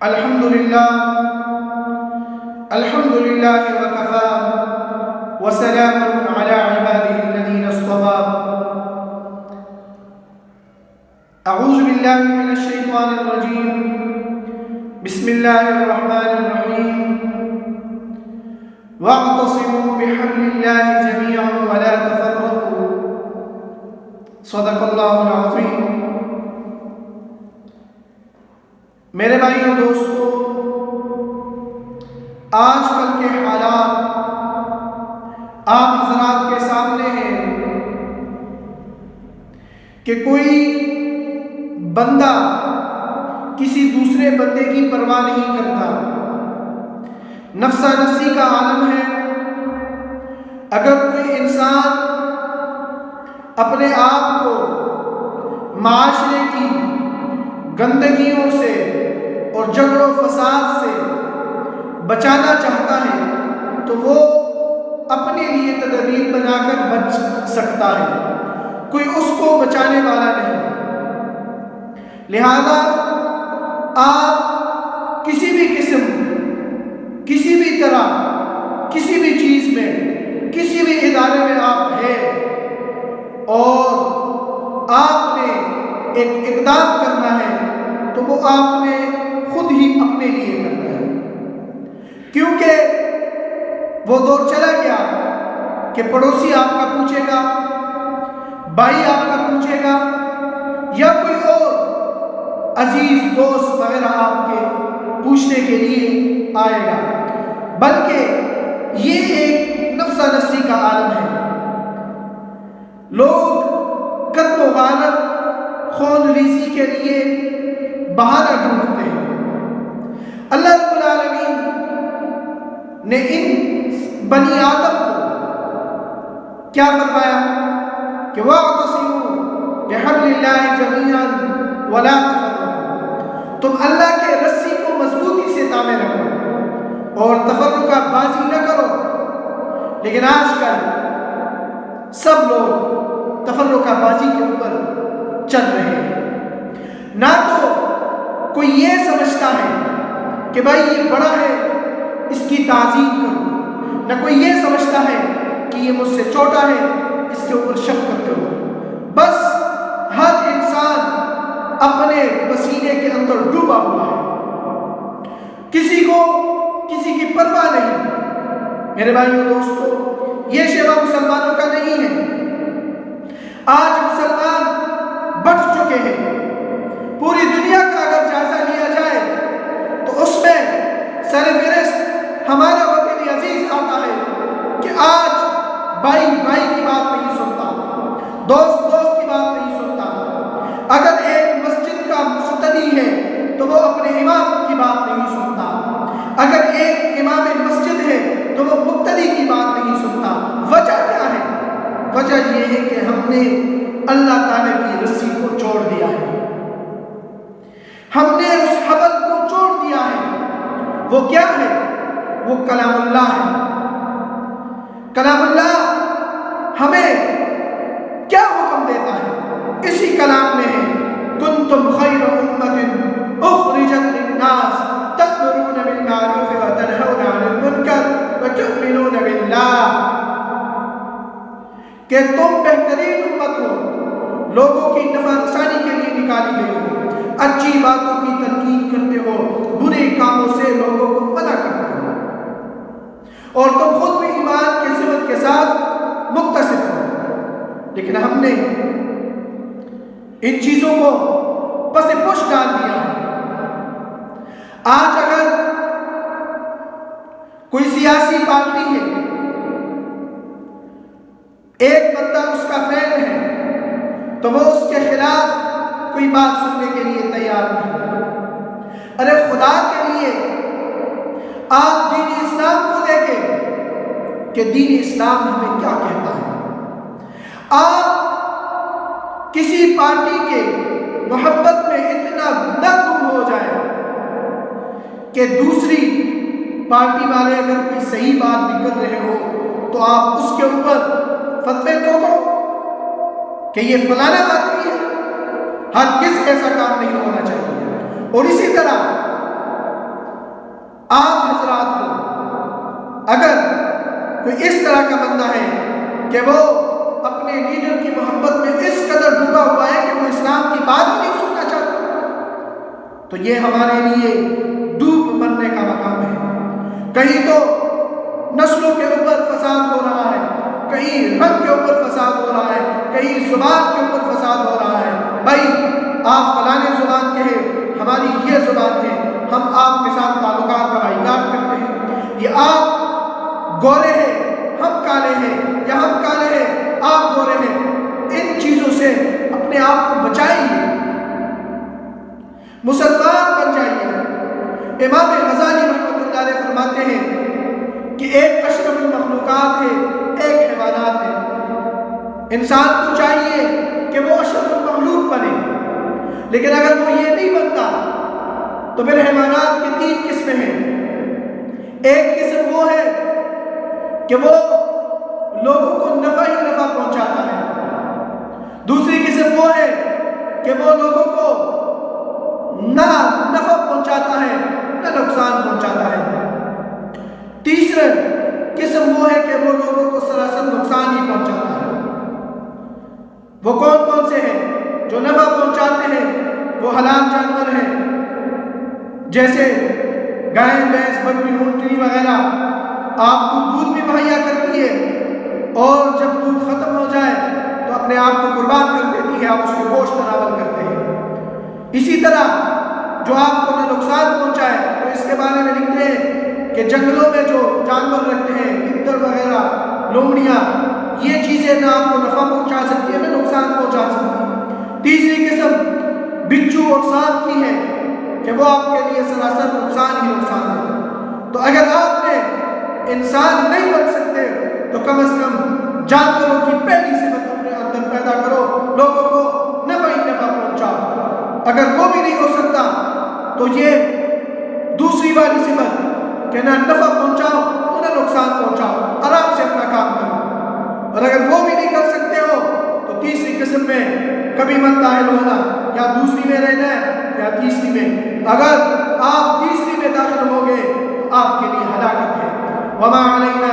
الحمد لله وكفى وسلام على عباده الذين اصطفى. أعوذ بالله من الشيطان الرجيم. بسم الله الرحمن الرحيم. واعتصموا بحبل الله جميعا ولا تفرقوا. صدق اللہ العظیم. میرے بھائیوں دوستو، آج کل کے حالات آپ حضرات کے سامنے ہیں کہ کوئی بندہ کسی دوسرے بندے کی پرواہ نہیں کرتا. نفسا نفسی کا عالم ہے. اگر کوئی انسان اپنے آپ کو معاشرے کی گندگیوں سے اور جھگڑوں فساد سے بچانا چاہتا ہے تو وہ اپنے لیے تدبیر بنا کر بچ سکتا ہے، کوئی اس کو بچانے والا نہیں. لہذا آپ کسی بھی قسم، کسی بھی طرح، کسی بھی چیز میں، کسی بھی ادارے میں آپ ہیں اور آپ نے ایک اقدام کرنا ہے تو وہ آپ نے خود ہی اپنے لیے کرنا ہے. کیونکہ وہ دور چلا گیا کہ پڑوسی آپ کا پوچھے گا، بھائی آپ کا پوچھے گا، یا کوئی اور عزیز دوست وغیرہ آپ کے پوچھنے کے لیے آئے گا، بلکہ یہ ایک نفسا نفسی کا عالم ہے. لوگ قتل و غارت، خون ریزی کے لیے بہانہ ڈھونڈتے ہیں. اللہ رب العالمین نے ان بنی آدم کو کیا فرمایا کہ وَاعْتَصِمُوا بِحَبْلِ اللَّهِ جَمِيعًا وَلَا تَفَرَّقُوا. تم اللہ کے رسی کو مضبوطی سے تامے رکھو اور تفرقہ بازی نہ کرو. لیکن آج کل سب لوگ تفرقہ بازی کے اوپر چل رہے ہیں. نہ تو کوئی یہ سمجھتا ہے کہ بھائی یہ بڑا ہے، اس کی تعظیم کرو، نہ کوئی یہ سمجھتا ہے کہ یہ مجھ سے چھوٹا ہے، اس کے اوپر شفقت کرو. بس ہر انسان اپنے پسینے کے اندر ڈوبا ہوا ہے، کسی کو کسی کی پرواہ نہیں. میرے بھائیوں دوستو، یہ شیوا مسلمانوں کا نہیں ہے. آج مسلمان بڑھ چکے ہیں. پوری دنیا کا اگر جائزہ لیا جائے تو اس میں سر فہرست ہمارا وطن عزیز آتا ہے کہ آج بھائی بھائی کی بات نہیں سنتا، دوست دوست کی بات نہیں سنتا. اگر ایک مسجد کا مقتدی ہے تو وہ اپنے امام کی بات نہیں سنتا. اگر ایک امام مسجد ہے تو وہ مقتدی کی بات نہیں سنتا. وجہ کیا ہے؟ وجہ یہ ہے کہ ہم نے اللہ تعالیٰ کی رسی کو چھوڑ دیا ہے، ہم نے اس حبل کو چھوڑ دیا ہے. وہ کیا ہے؟ وہ کلام اللہ ہے. کلام اللہ ہمیں کیا حکم دیتا ہے؟ اسی کلام میں ہے کنتم خیر امت اخرجت للناس تأمرون بالمعروف وتنہون عن المنکر وتؤمنون باللہ، کہ تم بہترین امت ہو، لوگوں کی نفع رسانی کے لیے نکالی گئی ہو، اچھی باتوں کی تنقید کرتے ہو، برے کاموں سے لوگوں کو منع کرتے ہو، اور تم خود بھی ایمان کے صفت کے ساتھ متصف ہو. لیکن ہم نے ان چیزوں کو پس پش ڈال دیا ہے. آج اگر کوئی سیاسی پارٹی ہے، ایک بندہ اس کا فین ہے تو وہ اس کے خلاف کوئی بات سننے کے لیے تیار نہیں. ارے خدا کے لیے آپ دین اسلام کو دیکھیں کہ دین اسلام ہمیں کیا کہتا ہے. آپ کسی پارٹی کے محبت میں اتنا نہ گم ہو جائے کہ دوسری پارٹی والے اگر کوئی صحیح بات بھی کر رہے ہو تو آپ اس کے اوپر فتوے ٹھوکو کہ یہ فلانا آدمی ہے. ہر کس ایسا کام نہیں ہونا چاہیے. اور اسی طرح کوئی اس طرح کا بندہ ہے کہ وہ اپنے لیڈر کی محبت میں اس قدر ڈوبا ہوا ہے کہ وہ اسلام کی بات ہی نہیں سننا چاہتا، تو یہ ہمارے لیے ڈوب مرنے کا مقام ہے۔ کہیں تو نسلوں کے اوپر فساد ہو رہا ہے، کہیں رنگ کے اوپر فساد ہو رہا ہے، کہیں زبان کے اوپر فساد ہو رہا ہے۔ بھائی آپ فلانے زبان کے ہیں، ہماری یہ زبان ہے، ہم آپ کے ساتھ تعلقات کا بائیکاٹ کرتے ہیں۔ یہ آپ گورے ہیں ہم کالے ہیں، یا ہم کالے ہیں آپ گورے ہیں، ان چیزوں سے اپنے آپ کو بچائیے، مسلمان بن جائیے۔ امام غزالی رحمۃ اللہ علیہ فرماتے ہیں کہ ایک اشرف المخلوقات ہے، ایک حیوانات ہے۔ انسان کو چاہیے کہ وہ اشرف المخلوق بنے، لیکن اگر وہ یہ نہیں بنتا تو پھر حیوانات کی 3 قسمیں ہیں۔ ایک قسم وہ ہے کہ وہ لوگوں کو نفع ہی نفع پہنچاتا ہے، دوسری قسم وہ ہے کہ وہ لوگوں کو نہ نفع پہنچاتا ہے نہ نقصان پہنچاتا ہے، تیسرا قسم وہ ہے کہ وہ لوگوں کو سراسر نقصان ہی پہنچاتا ہے۔ وہ کون کون سے ہیں؟ جو نفع پہنچاتے ہیں وہ حلال جانور ہیں، جیسے گائے، بھینس، بکری، اونٹنی وغیرہ آپ کو دودھ بھی مہیا کرتی ہے، اور جب دودھ ختم ہو جائے تو اپنے آپ کو قربان کر دیتی ہے، آپ اس کے گوشت تناول کرتے ہیں۔ اسی طرح جو آپ کو نہ نقصان پہنچائے، تو اس کے بارے میں لکھتے ہیں کہ جنگلوں میں جو جانور رہتے ہیں، تتر وغیرہ، لومڑیاں، یہ چیزیں نہ آپ کو نفع پہنچا سکتی ہیں نہ نقصان پہنچا سکتی ہیں۔ تیسری قسم بچھو اور سانپ کی ہے کہ وہ آپ کے لیے سراسر نقصان ہی نقصان ہے۔ تو اگر آپ نے انسان نہیں بن سکتے تو کم از کم جانوروں کی پہلی صفت اپنے اندر پیدا کرو، لوگوں کو نفع ہی نفع پہنچاؤ۔ اگر وہ بھی نہیں ہو سکتا تو یہ دوسری والی صفت کہ نہ نفع پہنچاؤ تو نہ نقصان پہنچاؤ، آرام سے اپنا کام کرو۔ اور اگر وہ بھی نہیں کر سکتے ہو تو تیسری قسم میں کبھی مت داخل ہونا، یا دوسری میں رہنا ہے یا تیسری میں۔ اگر آپ تیسری میں داخل ہو گئے تو آپ کے لیے ہلاکت ہے۔ وما علینا